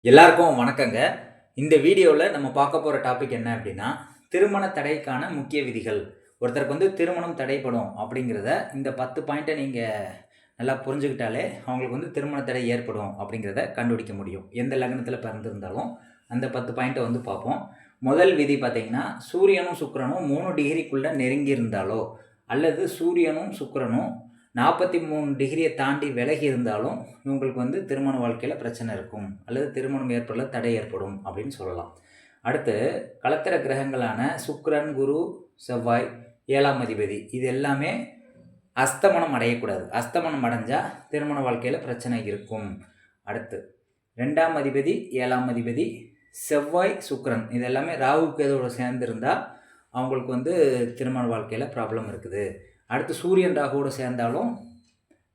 எல்லாருக்கும் வணக்கங்க. இந்த வீடியோல நம்ம பார்க்க போற டாபிக் என்ன அப்படின்னா, திருமண தடைக்கான முக்கிய விதிகள். ஒருத்தருக்கு திருமணம் தடைப்படும் அப்படிங்கிறத இந்த 10 பாயிண்ட்ட நீங்க நல்லா புரிஞ்சுக்கிட்டாலே, அவங்களுக்கு திருமண தடை ஏற்படும் அப்படிங்கிறத கண்டுபிடிக்க முடியும். எந்த லக்னத்தில பிறந்திருந்தாலும் அந்த 10 பாயிண்ட்ட பார்ப்போம். முதல் விதி பார்த்தீங்கன்னா, சூரியனும் சுக்கிரனும் 3 டிகிரிக்குள்ள நெருங்கி இருந்தாலோ, அல்லது சூரியனும் சுக்கிரனும் 43 டிகிரியை தாண்டி விலகி இருந்தாலும் இவங்களுக்கு திருமண வாழ்க்கையில் பிரச்சனை இருக்கும், அல்லது திருமணம் ஏற்படல தடை ஏற்படும் அப்படின்னு சொல்லலாம். அடுத்து களத்திர கிரகங்களான சுக்கிரன், குரு, செவ்வாய், 7ஆம் அதிபதி இது எல்லாமே அஸ்தமனம் அடையக்கூடாது. அஸ்தமனம் அடைஞ்சால் திருமண வாழ்க்கையில் பிரச்சனை இருக்கும். அடுத்து 2ஆம் அதிபதி, 7ஆம் அதிபதி, செவ்வாய், சுக்கிரன் இது எல்லாமே ராகு கேதுவோட சேர்ந்திருந்தால் அவங்களுக்கு திருமண வாழ்க்கையில் ப்ராப்ளம் இருக்குது. அடுத்து சூரியன் ராகுவோடு சேர்ந்தாலும்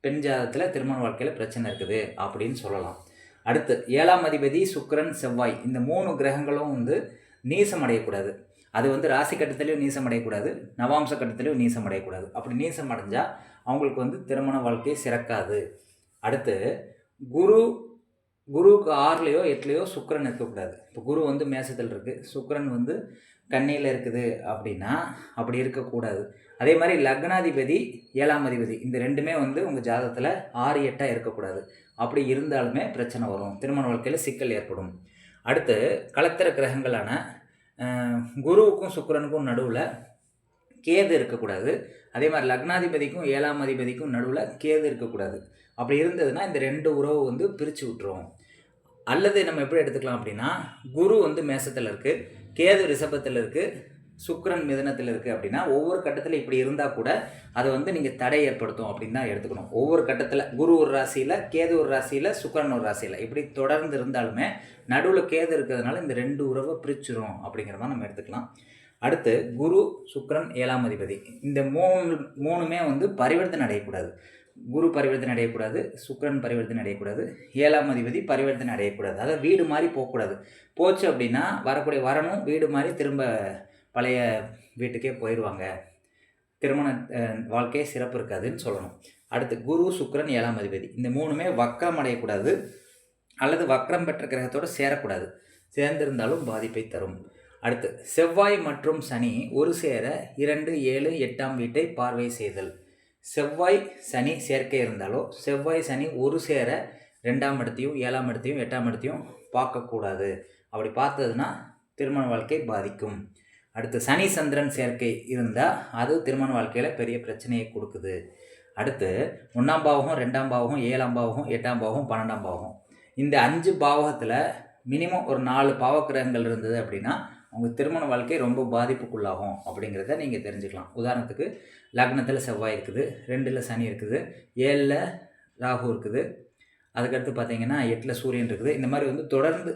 பெண் ஜாதகத்தில் திருமண வாழ்க்கையில் பிரச்சனை இருக்குது அப்படின்னு சொல்லலாம். அடுத்து 7ஆம் அதிபதி, சுக்கிரன், செவ்வாய் இந்த 3 கிரகங்களும் நீசம் அடையக்கூடாது. அது ராசி கட்டத்திலையும் நீசம் அடையக்கூடாது, நவாம்ச கட்டத்திலையும் நீசம் அடையக்கூடாது. அப்படி நீசம் அடைஞ்சால் அவங்களுக்கு திருமண வாழ்க்கை சிறக்காது. அடுத்து குருவுக்கு 6லையோ 8லையோ சுக்கிரன் இருக்கக்கூடாது. இப்போ குரு மேசத்தில் இருக்குது, சுக்கிரன் கன்னியில் இருக்குது அப்படின்னா அப்படி இருக்கக்கூடாது. அதே மாதிரி லக்னாதிபதி, 7ஆம் அதிபதி இந்த ரெண்டுமே உங்கள் ஜாதகத்தில் 6, 8ஆக இருக்கக்கூடாது. அப்படி இருந்தாலுமே பிரச்சனை வரும், திருமண வாழ்க்கையில் சிக்கல் ஏற்படும். அடுத்து களத்திர கிரகங்களான குருவுக்கும் சுக்கிரனுக்கும் நடுவில் கேது இருக்கக்கூடாது. அதே மாதிரி லக்னாதிபதிக்கும் 7ஆம் அதிபதிக்கும் நடுவில் கேது இருக்கக்கூடாது. அப்படி இருந்ததுன்னா இந்த 2 உறவு பிரித்து விட்டுரும். அல்லது நம்ம எப்படி எடுத்துக்கலாம் அப்படின்னா, குரு மேசத்தில் இருக்குது, கேது ரிஷபத்தில் இருக்குது, சுக்கிரன் மிதுனத்தில் இருக்குது அப்படின்னா ஒவ்வொரு கட்டத்தில் இப்படி இருந்தால் கூட அதை நீங்கள் தடை ஏற்படுத்தும் அப்படின்னு தான் எடுத்துக்கணும். ஒவ்வொரு கட்டத்தில் குரு ஒரு ராசியில், கேது ஒரு ராசியில், சுக்கிரன் ஒரு ராசியில் இப்படி தொடர்ந்து இருந்தாலுமே நடுவில் கேது இருக்கிறதுனால இந்த 2 உறவை பிரிச்சிரும் அப்படிங்கிற மாதிரி நம்ம எடுத்துக்கலாம். அடுத்து குரு, சுக்கிரன், 7ஆம் அதிபதி இந்த மூணுமே பரிவர்த்தனை அடையக்கூடாது. குரு பரிவர்த்தனை அடையக்கூடாது, சுக்கிரன் பரிவர்த்தனை அடையக்கூடாது, 7ஆம் அதிபதி பரிவர்த்தனை அடையக்கூடாது. அதாவது வீடு மாதிரி போகக்கூடாது. போச்சு அப்படின்னா வரக்கூடிய வரணும் வீடு மாதிரி திரும்ப பழைய வீட்டுக்கே போயிடுவாங்க, திருமண வாழ்க்கையே சிறப்பு இருக்காதுன்னு சொல்லணும். அடுத்து குரு, சுக்கிரன், 7ஆம் அதிபதி இந்த மூணுமே வக்ரம் அடையக்கூடாது, அல்லது வக்ரம் பெற்ற கிரகத்தோடு சேரக்கூடாது. சேர்ந்திருந்தாலும் பாதிப்பை தரும். அடுத்து செவ்வாய் மற்றும் சனி ஒரு சேர 2, 7, 8ஆம் வீட்டை பார்வை செய்தல். செவ்வாய் சனி சேர்க்கை இருந்தாலோ, செவ்வாய் சனி ஒரு சேர 2ஆம் இடத்தையும் 7ஆம் இடத்தையும் 8ஆம் இடத்தையும் பார்க்கக்கூடாது. அப்படி பார்த்ததுன்னா திருமண வாழ்க்கை பாதிக்கும். அடுத்து சனி சந்திரன் சேர்க்கை இருந்தால் அது திருமண வாழ்க்கையில் பெரிய பிரச்சனையை கொடுக்குது. அடுத்து 1ஆம் பாவகம், 2ஆம் பாவகம், 7ஆம் பாவகம், 8ஆம் பாவகம், 12ஆம் பாவகம் இந்த 5 பாவகத்தில் மினிமம் ஒரு 4 பாவக்கிரகங்கள் இருந்தது அப்படின்னா அவங்க திருமண வாழ்க்கை ரொம்ப பாதிப்புக்குள்ளாகும் அப்படிங்கிறத நீங்கள் தெரிஞ்சுக்கலாம். உதாரணத்துக்கு லக்னத்தில் செவ்வாய் இருக்குது, 2ல் சனி இருக்குது, 7ல் ராகு இருக்குது, அதுக்கடுத்து பார்த்தீங்கன்னா 8ல் சூரியன் இருக்குது. இந்த மாதிரி தொடர்ந்து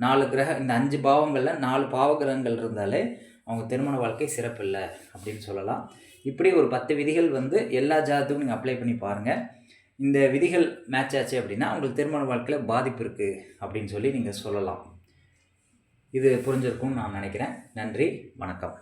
4 கிரகம், இந்த 5 பாவங்களில் 4 பாவகிரகங்கள் இருந்தாலே அவங்க திருமண வாழ்க்கை சிறப்பில்லை அப்படின்னு சொல்லலாம். இப்படி ஒரு 10 விதிகள் எல்லா ஜாதகத்துக்கும் நீங்கள் அப்ளை பண்ணி பாருங்கள். இந்த விதிகள் மேட்ச் ஆச்சு அப்படின்னா உங்களுக்கு திருமண வாழ்க்கையில் பாதிப்பு இருக்குது அப்படின்னு சொல்லி நீங்கள் சொல்லலாம். இது புரிஞ்சிருக்கும்னு நான் நினைக்கிறேன். நன்றி, வணக்கம்.